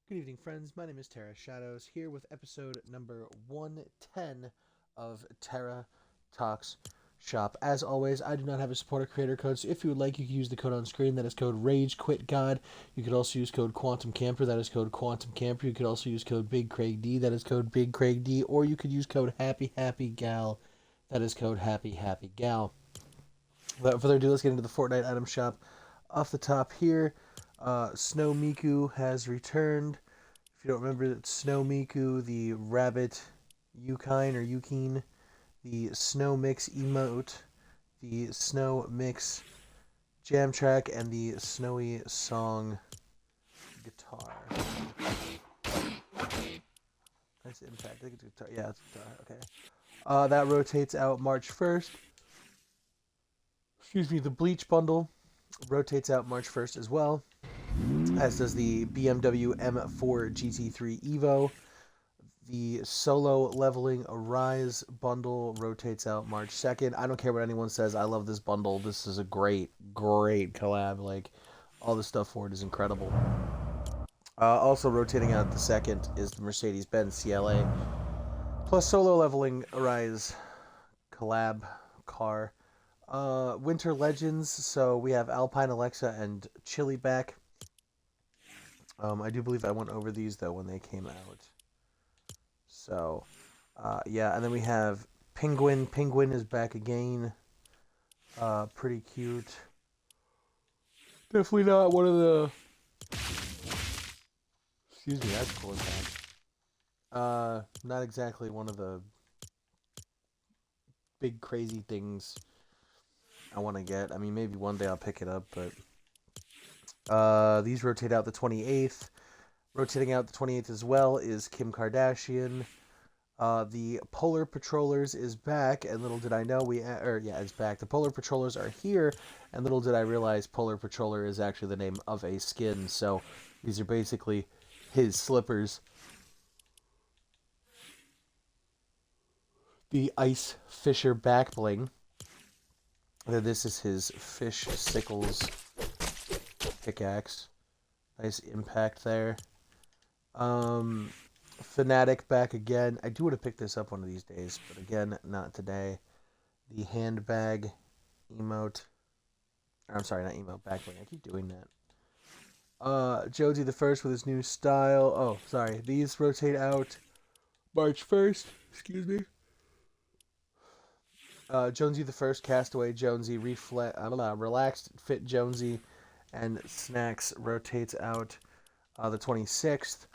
Good evening, friends. My name is Terra Shadows, here with episode number 110 of Terra Talks Shop. As always, I do not have a supporter creator code, so if you would like, you can use the code on screen. That is code RAGEQUITGOD. You could also use code QUANTUMCAMPER. That is code QUANTUMCAMPER. You could also use code BIGCRAIGD. That is code BIGCRAIGD. Or you could use code HAPPYHAPPYGAL. That is code HAPPYHAPPYGAL. Without further ado, let's get into the Fortnite item shop. Off the top here, Snow MIKU has returned. If you don't remember, it's Snow MIKU, the Rabbit Yukine or Yukine, the Snow Mix emote, the Snow Mix jam track, and the Snowy Song guitar. Nice impact. I think it's guitar. Yeah, it's guitar. Okay. That rotates out March 1st. Excuse me, the Bleach bundle rotates out March 1st as well, as does the BMW M4 GT3 Evo. The Solo Leveling Arise bundle rotates out March 2nd. I don't care what anyone says. I love this bundle. This is a great collab. Like, all the stuff for it is incredible. Also rotating out the 2nd is the Mercedes-Benz CLA. Plus Solo Leveling Arise collab car. Winter Legends. So we have Alpine Alexa and Chili back. I do believe I went over these, though, when they came out. So, yeah, and then we have Penguin. Penguin is back again. Pretty cute. Definitely not one of the... Excuse me, that's cool impact. Not exactly one of the big crazy things I want to get. I mean, maybe one day I'll pick it up, but... these rotate out the 28th. Rotating out the 28th as well is Kim Kardashian. The Polar Patrollers is back, and little did I know it's back. The Polar Patrollers are here, and little did I realize Polar Patroller is actually the name of a skin, so these are basically his slippers. The Ice Fisher back bling. This is his fish sickles pickaxe. Nice impact there. Fnatic back again. I do want to pick this up one of these days, but again, not today. The handbag emote. I'm sorry, not emote, backbling. I keep doing that. Jonesy the First with his new style. Oh, sorry. These rotate out March 1st. Excuse me. Jonesy the First, Castaway Jonesy, Relaxed Fit Jonesy, and Snacks rotates out the 26th.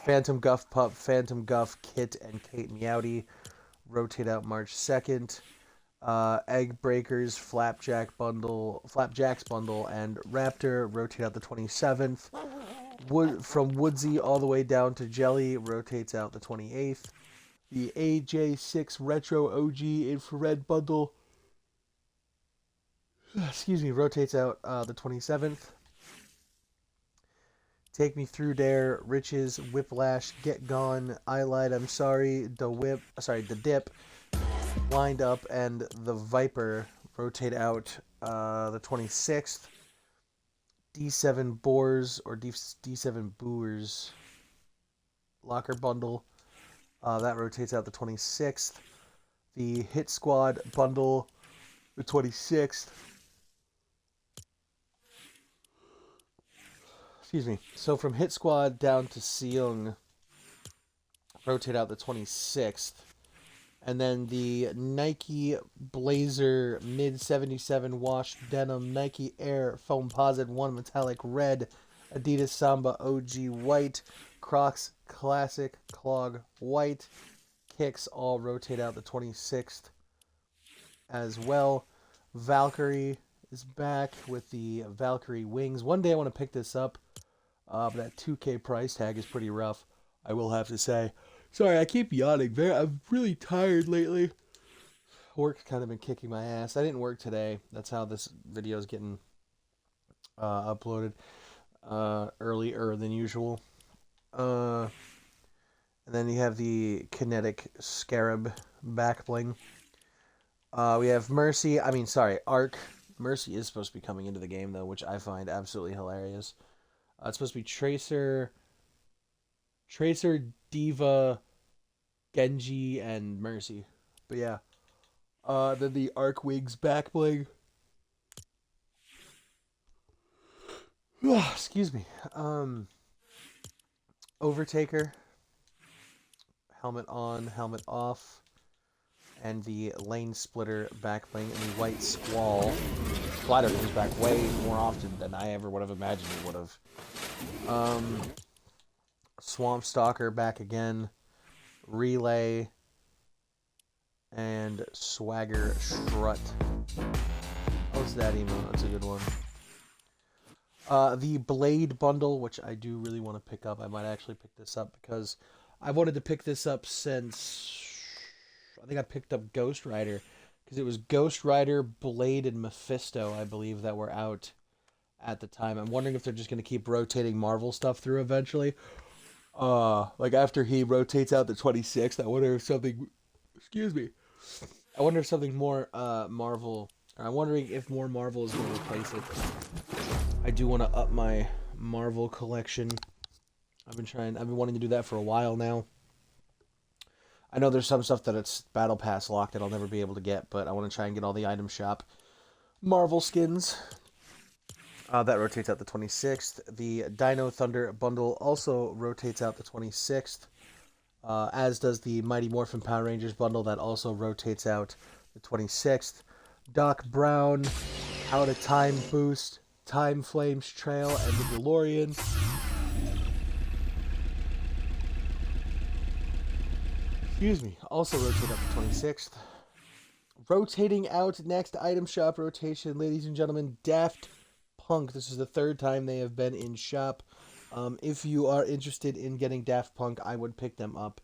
Phantom Guff Pup, Phantom Guff, Kit, and Kate Meowdy rotate out March 2nd. Egg Breakers, Flapjacks bundle, and Raptor rotate out the 27th. From Woodsy all the way down to Jelly rotates out the 28th. The AJ6 Retro OG Infrared bundle, rotates out the 27th. Take Me Through There, Riches, Whiplash, Get Gone, I Lied, I'm Sorry, The Dip, Wind Up, and The Viper rotate out the 26th. D7 Boars, or D7 Boers Locker Bundle, that rotates out the 26th. The Hit Squad Bundle, the 26th. Excuse me. So from Hit Squad down to Seung, rotate out the 26th. And then the Nike Blazer Mid 77 Wash Denim, Nike Air Foam Posit 1 Metallic Red, Adidas Samba OG White, Crocs Classic Clog White, Kicks all rotate out the 26th as well. Valkyrie is back with the Valkyrie Wings. One day I want to pick this up. But that 2K price tag is pretty rough, I will have to say. Sorry, I keep yawning. I'm really tired lately. Work's kind of been kicking my ass. I didn't work today. That's how this video is getting uploaded earlier than usual. And then you have the Kinetic Scarab back bling. We have Arc. Mercy is supposed to be coming into the game, though, which I find absolutely hilarious. It's supposed to be Tracer, Tracer, Diva, Genji, and Mercy. But yeah. Then the Arcwig's back bling. Excuse me. Overtaker, helmet on, helmet off, and the lane splitter back bling, and the white squall. Glider comes back way more often than I ever would have imagined it would have. Swamp Stalker back again. Relay, and Swagger Strut. What's that emo? That's a good one. The Blade bundle, which I do really want to pick up. I might actually pick this up because I wanted to pick this up since I think I picked up Ghost Rider because it was Ghost Rider, Blade, and Mephisto, I believe, that were out at the time. I'm wondering if they're just going to keep rotating Marvel stuff through eventually. Like after he rotates out the 26th, I wonder if something. Excuse me. I wonder if something more Marvel. I'm wondering if more Marvel is going to replace it. I do want to up my Marvel collection. I've been wanting to do that for a while now. I know there's some stuff that it's Battle Pass locked that I'll never be able to get, but I want to try and get all the item shop Marvel skins. That rotates out the 26th. The Dino Thunder bundle also rotates out the 26th, as does the Mighty Morphin Power Rangers bundle that also rotates out the 26th. Doc Brown, Out of Time Boost, Time Flames Trail, and the DeLorean. Excuse me. Also rotate up the 26th. Rotating out next item shop rotation, ladies and gentlemen, Daft Punk. This is the third time they have been in shop. If you are interested in getting Daft Punk, I would pick them up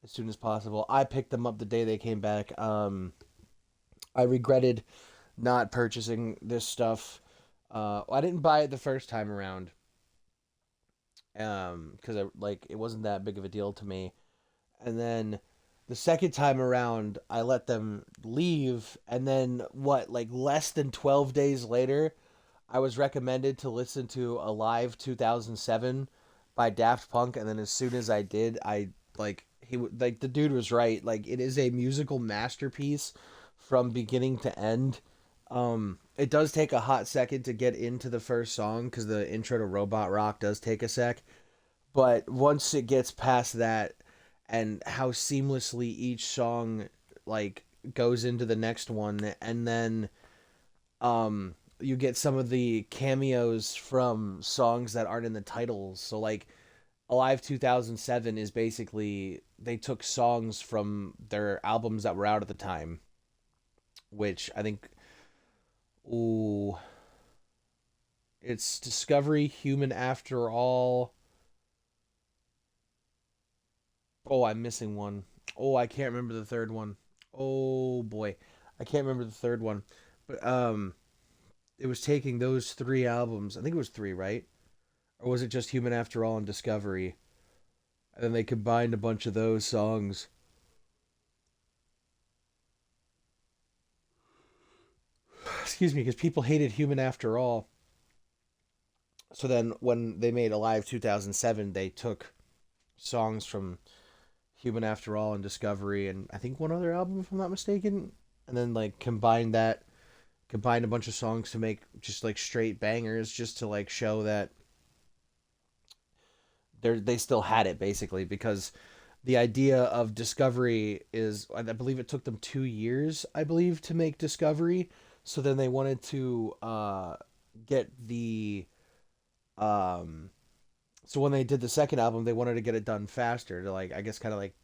as soon as possible. I picked them up the day they came back. I regretted not purchasing this stuff. I didn't buy it the first time around, because it wasn't that big of a deal to me. And then the second time around, I let them leave, and then like less than 12 days later, I was recommended to listen to Alive 2007 by Daft Punk, and then as soon as I did, the dude was right. Like, it is a musical masterpiece from beginning to end. It does take a hot second to get into the first song because the intro to Robot Rock does take a sec. But once it gets past that, and how seamlessly each song like goes into the next one, and then you get some of the cameos from songs that aren't in the titles. So like Alive 2007 is basically they took songs from their albums that were out at the time, which I think, ooh, it's Discovery, Human After All. Oh, I'm missing one. Oh, I can't remember the third one. Oh boy, I can't remember the third one. But it was taking those three albums. I think it was three, right? Or was it just Human After All and Discovery? And then they combined a bunch of those songs. Excuse me, because people hated Human After All. So then when they made Alive 2007, they took songs from Human After All and Discovery and I think one other album, if I'm not mistaken, and then like combined a bunch of songs to make just like straight bangers, just to like show that they still had it basically, because the idea of Discovery is, I believe it took them 2 years, I believe, to make Discovery. So then they wanted to get the so when they did the second album, they wanted to get it done faster to like, I guess, kind of like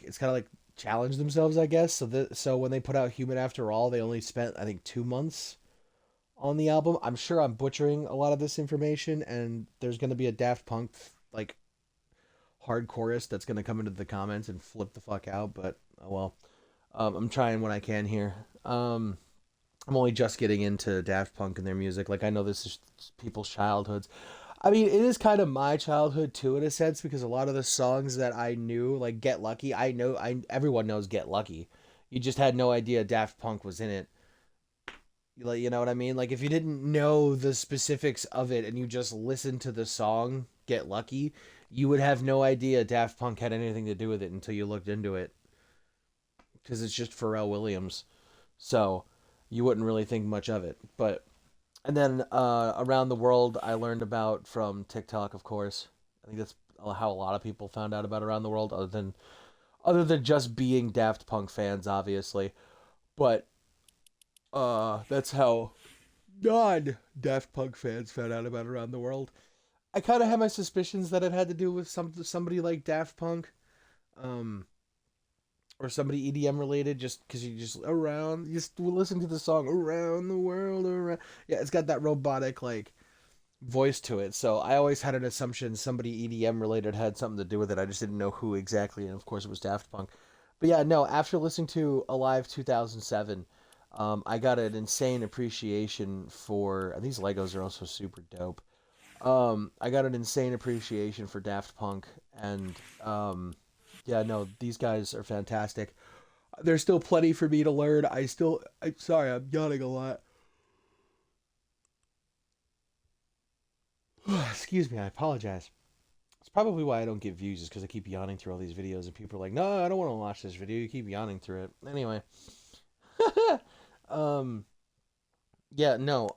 it's kind of like challenge themselves, I guess. So when they put out Human After All, they only spent, I think, 2 months on the album. I'm sure I'm butchering a lot of this information, and there's going to be a Daft Punk like hardcoreist that's going to come into the comments and flip the fuck out. But oh well, I'm trying what I can here. I'm only just getting into Daft Punk and their music. Like, I know this is people's childhoods. I mean, it is kind of my childhood too, in a sense, because a lot of the songs that I knew, like Get Lucky, everyone knows Get Lucky. You just had no idea Daft Punk was in it. Like, you know what I mean? Like, if you didn't know the specifics of it and you just listened to the song Get Lucky, you would have no idea Daft Punk had anything to do with it until you looked into it, because it's just Pharrell Williams. So you wouldn't really think much of it. But and then around the world, I learned about from TikTok, of course. I think that's how a lot of people found out about around the world, other than just being Daft Punk fans, obviously. But that's how non Daft Punk fans found out about around the world. I kind of had my suspicions that it had to do with somebody like Daft Punk, um, or somebody EDM related, just because you just listen to the song "Around the World," around. Yeah, it's got that robotic like voice to it. So I always had an assumption somebody EDM related had something to do with it. I just didn't know who exactly, and of course it was Daft Punk. But yeah, no. After listening to Alive 2007, I got an insane appreciation for. And these Legos are also super dope. I got an insane appreciation for Daft Punk, and yeah, no, these guys are fantastic. There's still plenty for me to learn. I'm sorry, I'm yawning a lot. Excuse me, I apologize. It's probably why I don't get views, is because I keep yawning through all these videos, and people are like, "No, I don't want to watch this video. You keep yawning through it." Anyway, um, yeah, no,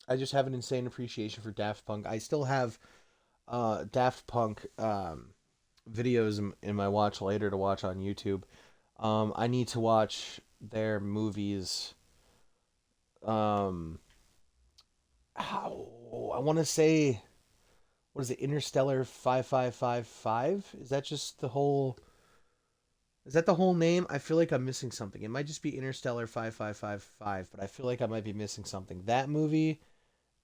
I just have an insane appreciation for Daft Punk. I still have Daft Punk videos in my watch later to watch on YouTube. I need to watch their movies. Um, how I want to say, what is it? Interstellar 5555? Is that just the whole? Is that the whole name? I feel like I'm missing something. It might just be Interstellar 5555, but I feel like I might be missing something. That movie,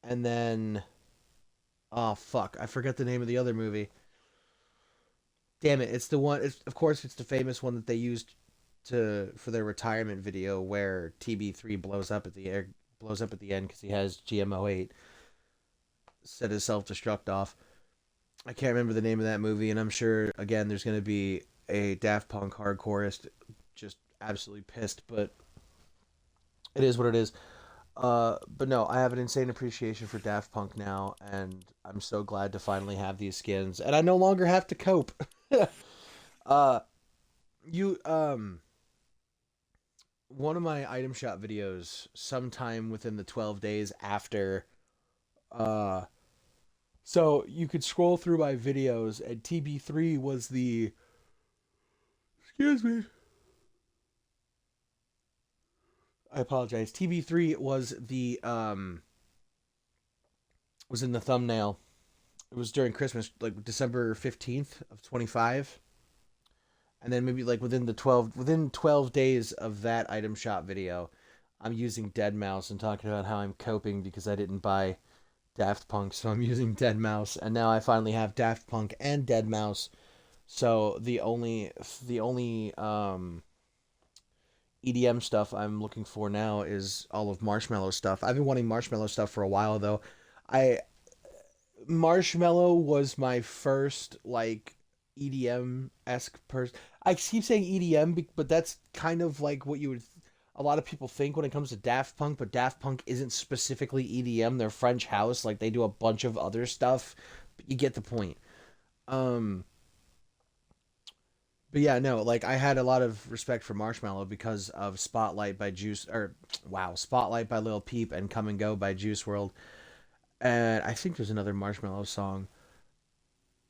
and then oh fuck, I forgot the name of the other movie. Damn it! It's the one. It's of course it's the famous one that they used to for their retirement video where TB3 blows up at the end because he has GMO8 set his self destruct off. I can't remember the name of that movie, and I'm sure again there's gonna be a Daft Punk hardcoreist just absolutely pissed, but it is what it is. But no, I have an insane appreciation for Daft Punk now, and I'm so glad to finally have these skins, and I no longer have to cope. uh, you One of my item shop videos, sometime within the 12 days after, uh, so you could scroll through my videos, and TB3 was the, excuse me, I apologize. TB3 was in the thumbnail. It was during Christmas, like December 15th of 25. And then maybe like within 12 days of that item shop video, I'm using Dead Mouse and talking about how I'm coping because I didn't buy Daft Punk, so I'm using Dead Mouse, and now I finally have Daft Punk and Dead Mouse. So the only EDM stuff I'm looking for now is all of Marshmallow stuff. I've been wanting Marshmallow stuff for a while though. I Marshmallow was my first like EDM esque person. I keep saying EDM, but that's kind of like what you would. A lot of people think when it comes to Daft Punk, but Daft Punk isn't specifically EDM. They're French house. Like they do a bunch of other stuff. But you get the point. Um, but yeah, no, like I had a lot of respect for Marshmallow because of Spotlight by Juice, or wow, Spotlight by Lil Peep and Come and Go by Juice World. And I think there's another Marshmallow song,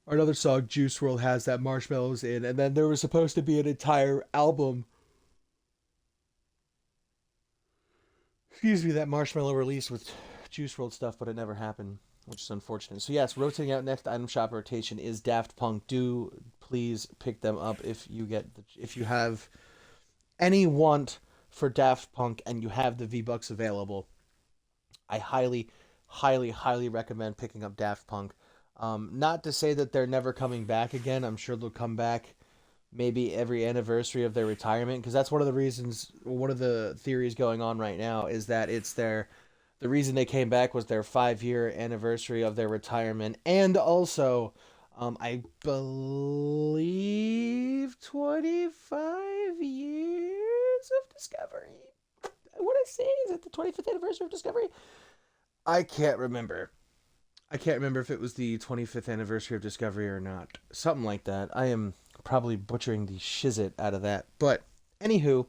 or another song Juice World has that Marshmallows in, and then there was supposed to be an entire album, excuse me, that Marshmallow released with Juice World stuff, but it never happened, which is unfortunate. So yes, rotating out next item shop rotation is Daft Punk. Do please pick them up if you have any want for Daft Punk and you have the V Bucks available. I highly, highly, highly recommend picking up Daft Punk. Not to say that they're never coming back again. I'm sure they'll come back maybe every anniversary of their retirement, because that's one of the reasons, one of the theories going on right now is that the reason they came back was their 5 year anniversary of their retirement, and also I believe 25 years of Discovery. What I say, is it the 25th anniversary of Discovery? I can't remember. I can't remember if it was the 25th anniversary of Discovery or not. Something like that. I am probably butchering the shizit out of that. But, anywho,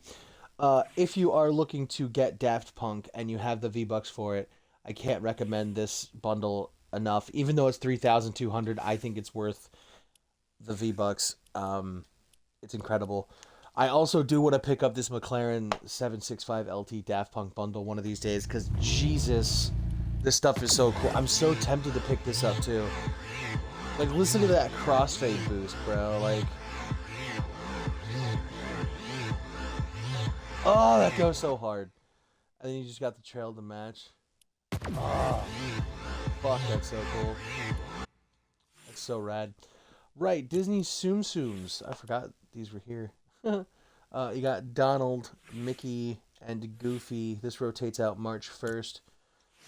if you are looking to get Daft Punk and you have the V-Bucks for it, I can't recommend this bundle enough. Even though it's 3,200, I think it's worth the V-Bucks. It's incredible. I also do want to pick up this McLaren 765 LT Daft Punk bundle one of these days because Jesus, this stuff is so cool. I'm so tempted to pick this up too. Like, listen to that crossfade boost, bro. Like, oh, that goes so hard. And then you just got the trail to match. Oh, fuck, that's so cool. That's so rad. Right, Disney Tsum Tsums. I forgot these were here. You got Donald, Mickey, and Goofy. This rotates out March 1st.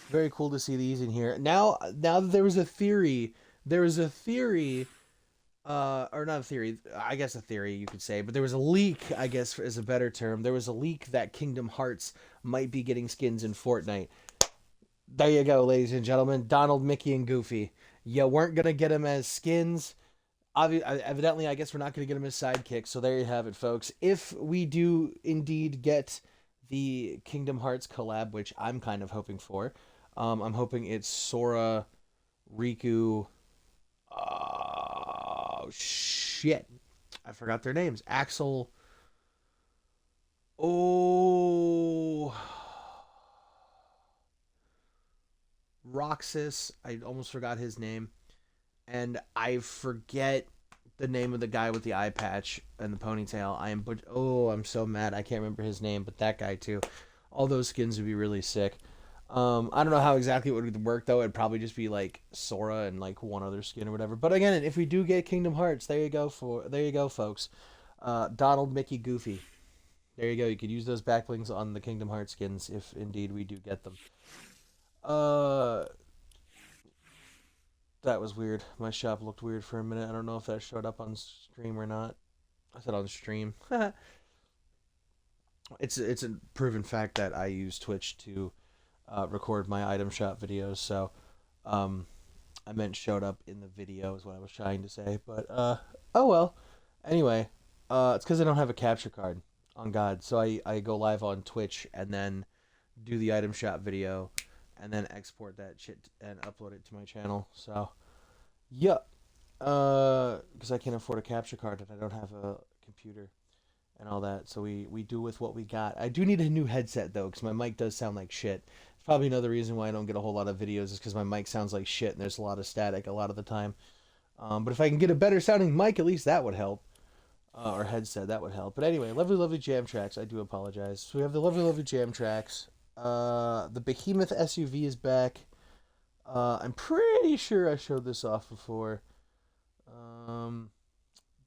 Very cool to see these in here. Now that there was a theory, or not a theory, I guess a theory you could say, but there was a leak, I guess is a better term. There was a leak that Kingdom Hearts might be getting skins in Fortnite. There you go, ladies and gentlemen. Donald, Mickey, and Goofy. You weren't going to get them as skins. Evidently, I guess we're not going to get them as sidekicks. So there you have it, folks. If we do indeed get the Kingdom Hearts collab, which I'm kind of hoping for, I'm hoping it's Sora, Riku. Oh shit! I forgot their names. Axel. Oh, Roxas. I almost forgot his name, and I forget the name of the guy with the eye patch and the ponytail. I'm so mad. I can't remember his name, but that guy too. All those skins would be really sick. I don't know how exactly it would work though. It'd probably just be like Sora and like one other skin or whatever. But again, if we do get Kingdom Hearts, there you go, folks. Donald, Mickey, Goofy. There you go. You could use those backlinks on the Kingdom Hearts skins if indeed we do get them. Uh, that was weird. My shop looked weird for a minute. I don't know if that showed up on stream or not. I said on stream. It's a proven fact that I use Twitch to record my item shop videos. So, um, I meant showed up in the video is what I was trying to say. But oh well. Anyway, it's because I don't have a capture card on God. So I go live on Twitch and then do the item shop video and then export that shit and upload it to my channel. So yeah, because I can't afford a capture card and I don't have a computer and all that. So we do with what we got. I do need a new headset though, because my mic does sound like shit. It's probably another reason why I don't get a whole lot of videos is because my mic sounds like shit and there's a lot of static a lot of the time. But if I can get a better sounding mic, at least that would help. Or headset, that would help. But anyway, lovely, lovely jam tracks. I do apologize. So we have the lovely, lovely jam tracks. The Behemoth SUV is back. I'm pretty sure I showed this off before. Um,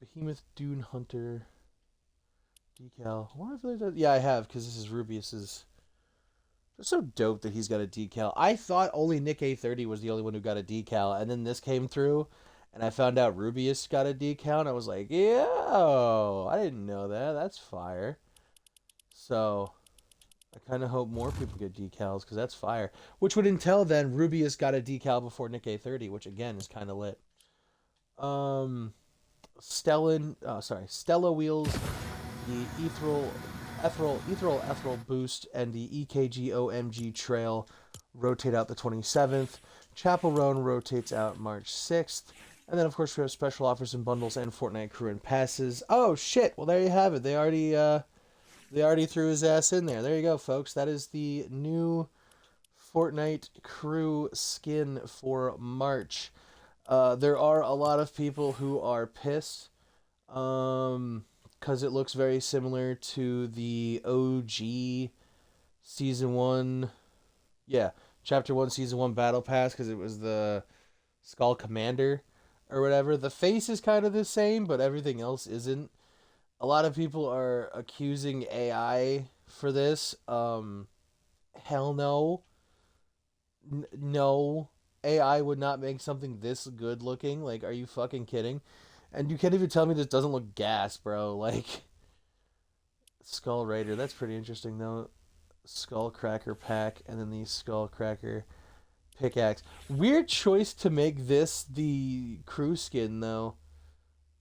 Behemoth Dune Hunter decal. I wonder if there's a... Yeah, I have, because this is Rubius's. It's so dope that he's got a decal. I thought only Nick A30 was the only one who got a decal, and then this came through, and I found out Rubius got a decal, and I was like, yo, I didn't know that. That's fire. So, I kind of hope more people get decals, because that's fire. Which would entail, then, Rubius got a decal before Nick A30, which, again, is kind of lit. Stella wheels, the ethereal boost, and the EKG OMG trail rotate out the 27th. Chapel Roan rotates out March 6th. And then, of course, we have special offers and bundles and Fortnite crew and passes. Oh, shit. Well, there you have it. They already threw his ass in there. There you go, folks. That is the new Fortnite crew skin for March. There are a lot of people who are pissed. Because it looks very similar to the OG Season 1. Yeah, Chapter 1, Season 1 Battle Pass, because it was the Skull Commander or whatever. The face is kind of the same, but everything else isn't. A lot of people are accusing AI for this. Hell no. No. AI would not make something this good looking. Like, are you fucking kidding? And you can't even tell me this doesn't look gas, bro. Like, Skull Raider. That's pretty interesting, though. Skull Cracker pack, and then the Skull Cracker Pickaxe. Weird choice to make this the crew skin, though.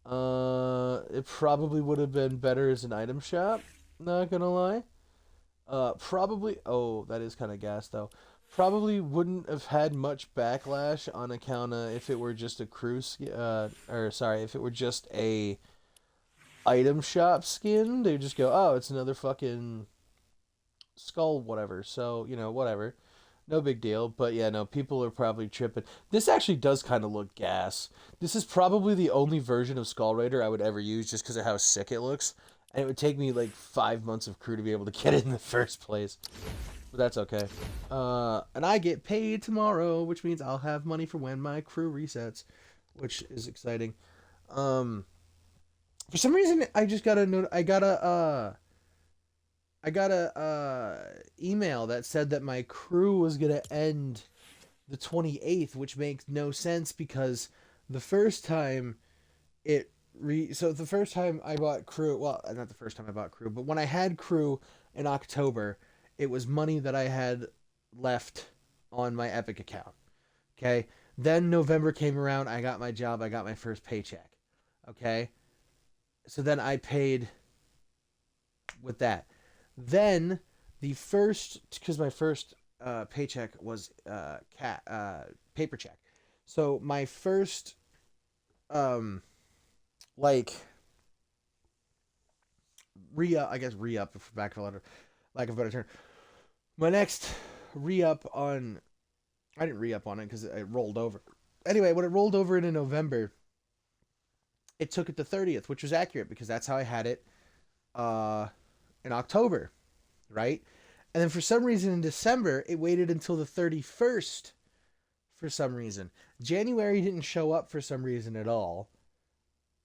It probably would have been better as an item shop. Not gonna lie. Probably. Oh, that is kind of gas though. Probably wouldn't have had much backlash on account of if it were just a crew or sorry, if it were just a item shop skin. They just go, oh, it's another fucking skull, whatever. So whatever. No big deal, but yeah, no, people are probably tripping. This actually does kind of look gas. This is probably the only version of Skull Raider I would ever use just because of how sick it looks. And it would take me like 5 months of crew to be able to get it in the first place. But that's okay. And I get paid tomorrow, which means I'll have money for when my crew resets, which is exciting. For some reason, I just got a note. I got a email that said that my crew was gonna end the 28th, which makes no sense because the first time the first time I bought crew, well, not the first time I bought crew, but when I had crew in October, it was money that I had left on my Epic account. Okay? Then November came around, I got my job, I got my first paycheck. Okay? So then I paid with that. Then because my first paycheck was paper check. So my first like re-up for lack of a better term. My next re-up on I didn't re-up on it because it rolled over. Anyway, when it rolled over into November, it took it to 30th, which was accurate because that's how I had it in October, right? And then for some reason in December, it waited until the 31st for some reason. January didn't show up for some reason at all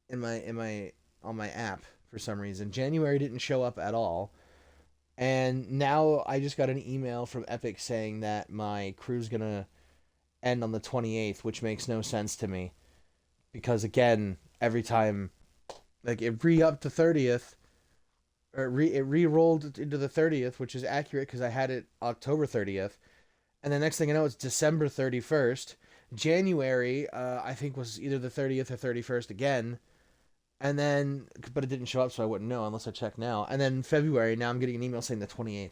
in my on my app for some reason. January didn't show up at all. And now I just got an email from Epic saying that my crew's going to end on the 28th, which makes no sense to me because again, every time like it re-upped to 30th or it re-rolled into the 30th, which is accurate because I had it October 30th. And the next thing I know, it's December 31st. January, I think, was either the 30th or 31st again. And then, but it didn't show up, so I wouldn't know unless I check now. And then February, now I'm getting an email saying the 28th.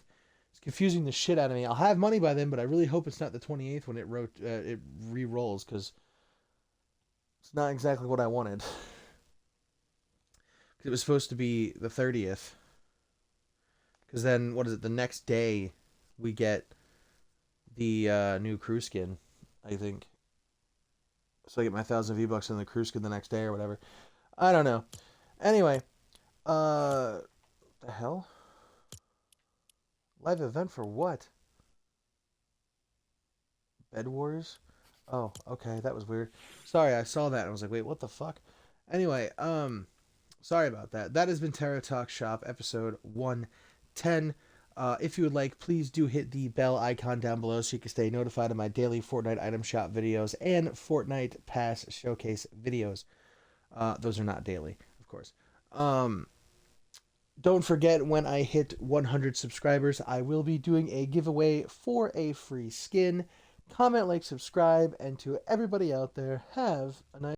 It's confusing the shit out of me. I'll have money by then, but I really hope it's not the 28th when it re-rolls, because it's not exactly what I wanted. It was supposed to be the 30th. Because then, what is it, the next day we get the new crew skin, I think. So I get my 1,000 V-Bucks in the crew skin the next day or whatever. I don't know. Anyway, the hell? Live event for what? Bed Wars? Oh, okay, that was weird. Sorry, I saw that and I was like, wait, what the fuck? Anyway, sorry about that. That has been Terra Talk Shop, episode 110. If you would like, please do hit the bell icon down below so you can stay notified of my daily Fortnite item shop videos and Fortnite Pass Showcase videos. Those are not daily, of course. Don't forget, when I hit 100 subscribers, I will be doing a giveaway for a free skin. Comment, like, subscribe, and to everybody out there, have a nice